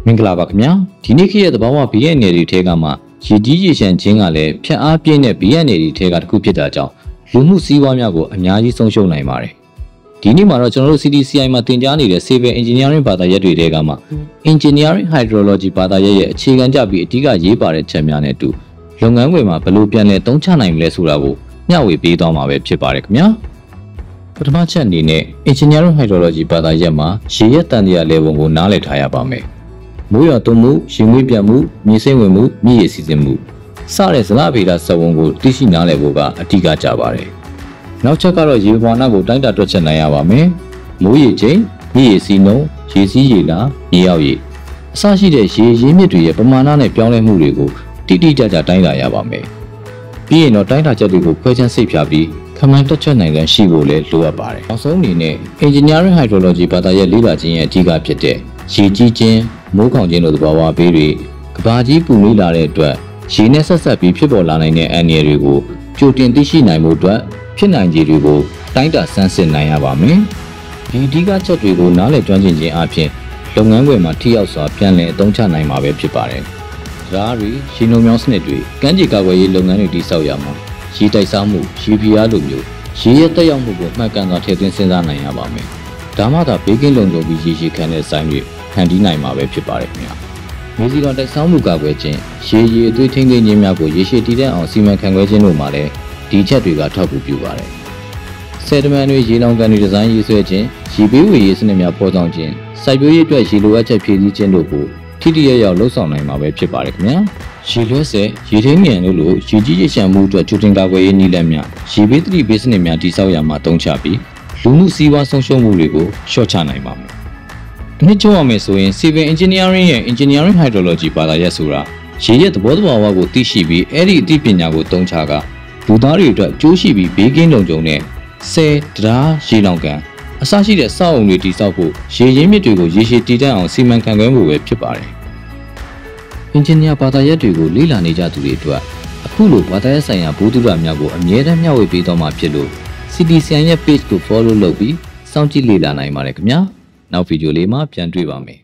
မင်္ဂလာပါခင်ဗျာဒီနေ့ခေတ်ရဲ့သဘာဝဘေးအန္တရာယ်တွေထဲကမှရေကြီးရေရှမ်းခြင်းကလည်းဖြတ်အားပြင်းတဲ့ဘေးအန္တရာယ်တွေထဲကတစ်ခုဖြစ်တာကြောင့်လူမှုစီးပွားများကိုအများကြီးဆုံးရှုံးနိုင်ပါတယ်ဒီနေ့မှာတော့ကျွန်တော်တို့ CDCI မှာသင်ကြားနေတဲ့ Civil Engineering ဘာသာရပ်တွေထဲကမှ Engineering Hydrology ဘာသာရပ်ရဲ့အခြေခံကြပြီးအဓိကရေးပါတဲ့ချက်များနဲ့အတူလုပ်ငန်းခွင်မှာဘယ်လိုပြန်လည်သုံးချနိုင်မလဲဆိုတာကိုမျှဝေပေးသွားမှာပဲဖြစ်ပါတယ်ခင်ဗျာပထမချက်အနေနဲ့ Engineering Hydrology ဘာသာရပ်မှာရေရဲ့တန်တရား level ကိုနားလည်ထားရပါမယ်မိုးရွာသွန်းမှုရေငွေ့ပြတ်မှုမြေစိမ့်ဝင်မှုမြစ်ရေစီးဆင်းမှုစတဲ့ဇလဗေဒစက်ဝန်းကိုသိရှိနားလည်ဖို့ကအဓိကကြပါတယ်နောက်ချက်ကတော့ရေပမာဏကိုတိုင်းတာတွက်ချက်နိုင်ရပါမယ်မိုးရေချိန်မြစ်ရေစီးနှုန်းရေစီးရေလာရေရောက်ရေအစရှိတဲ့ရေရင်းမြစ်တွေရဲ့ပမာဏနဲ့ပြောင်းလဲမှုတွေကိုတိတိကျကျတိုင်းတာရပါမယ်ပြီးရင်တော့တိုင်းတာချက်တွေကိုခွဲခြမ်းစိတ်ဖြာပြီးခန့်မှန်းတွက်ချက်နိုင်တဲ့ရှိဖို့လည်းလိုအပ်ပါတယ်နောက်ဆုံးအနေနဲ့ Engineering Hydrology ဘာသာရပ်လေ့လာခြင်းရဲ့အဓိကဖြစ်တဲ့ရေကြီးခြင်းမိုးခေါင်ခြင်းတို့သဘာဝဘေးတွေကဘာကြီးပူနွေးလာတဲ့အတွက်ရေနဲ့ဆက်ဆက်ပြီးဖြစ်ပေါ်လာနိုင်တဲ့အန္တရာယ်တွေကိုကြိုတင်သိရှိနိုင်မှုအတွက်ဖြစ်နိုင်ခြေတွေကိုတိုင်းတာဆန်းစစ်နိုင်ရပါမယ်။ဒီအဓိကချက်တွေကိုနားလည်ကျွမ်းကျင်ခြင်းအပြင်လုပ်ငန်းခွင်မှာထိရောက်စွာပြန်လည်အသုံးချနိုင်မှာပဲဖြစ်ပါတယ်။ဓာတ်တွေရေနှုံမြောင်းစနစ်တွေကမ်းခြေကာကွယ်ရေးလုပ်ငန်းတွေတည်ဆောက်ရမှာရေတိုက်စားမှုရေဖိအားလိုမျိုးရေရဲ့တက်ရောက်မှုကိုမှတ်ကန်စွာထည့်သွင်းစဉ်းစားနိုင်ရပါမယ်။ဒါမှသာဘေးကင်းလုံခြုံပြီးရေရှည်ခံတဲ့ဆိုင်တွေဖန်တီးနိုင်မှာပဲဖြစ်ပါတယ်ခင်ဗျာမြေစီတော်တိုက်ဆောင်မှုကာကွယ်ခြင်းရေအသွေးထိန်းသိမ်းခြင်းများကိုရေရှည်တည်တံ့အောင်စီမံခန့်ခွဲခြင်းတို့မှာလည်းဒီချက်တွေကထောက်ကူပြုပါတယ်ဆယ်တမန်တွေရေလောင်ကန်တွေဒီဇိုင်းရေးဆွဲခြင်းရေပေးဝေရေးစနစ်များပေါ်ဆောင်ခြင်းစိုက်ပျိုးရေးအတွက်ရေလိုအပ်ချက်ဖြည့်ဆည်းခြင်းတို့ကိုထိထိရောက်လှုပ်ဆောင်နိုင်မှာပဲဖြစ်ပါတယ်ခင်ဗျာရေလွှဲဆဲရေထိန်းမြန်တို့လိုရေကြီးရေရှမ်းမှုအတွက်ကြိုတင်ကာကွယ်ရေးနည်းလမ်းများရေပေးသတိပေးစနစ်များတည်ဆောက်ရမှာတုံးချပြီးလူမှုစီးပွားဆုံးရှုံးမှုတွေကိုလျှော့ချနိုင်ပါမယ်ဒီနေ့ကြောက်ရမယ်ဆိုရင် Civil Engineering ရဲ့ Engineering Hydrology ဘာသာရပ်ဆိုတာရေရဲ့သဘောတဘာဝကိုသိရှိပြီးအဲ့ဒီအသိပညာကိုသုံးချကလူသားတွေအတွက်ကျိုးရှိပြီးဘေးကင်းလုံခြုံတဲ့ဆယ်တရားရေလောင်ကန်အစရှိတဲ့စောက်အုံတွေတည်ဆောက်ဖို့ရေရင်းမြစ်တွေကိုရေရှည်တည်တံ့အောင်စီမံခန့်ခွဲမှုပဲဖြစ်ပါတယ်။ Engineer ဘာသာရပ်တွေကိုလေ့လာနေကြသူတွေအတွက်အခုလိုဘာသာရပ်ဆိုင်ရာဘုဒ္ဓဘာသာများကိုအမြဲတမ်းမျှဝေပေးသွားမှာဖြစ်လို့ CDCI ရဲ့ page ကို follow လုပ်ပြီးစောင့်ကြည့်လေ့လာနိုင်ပါတယ်ခင်ဗျာ။နောက်ဗီဒီယိုလေးမှာပြန်တွေ့ပါမယ်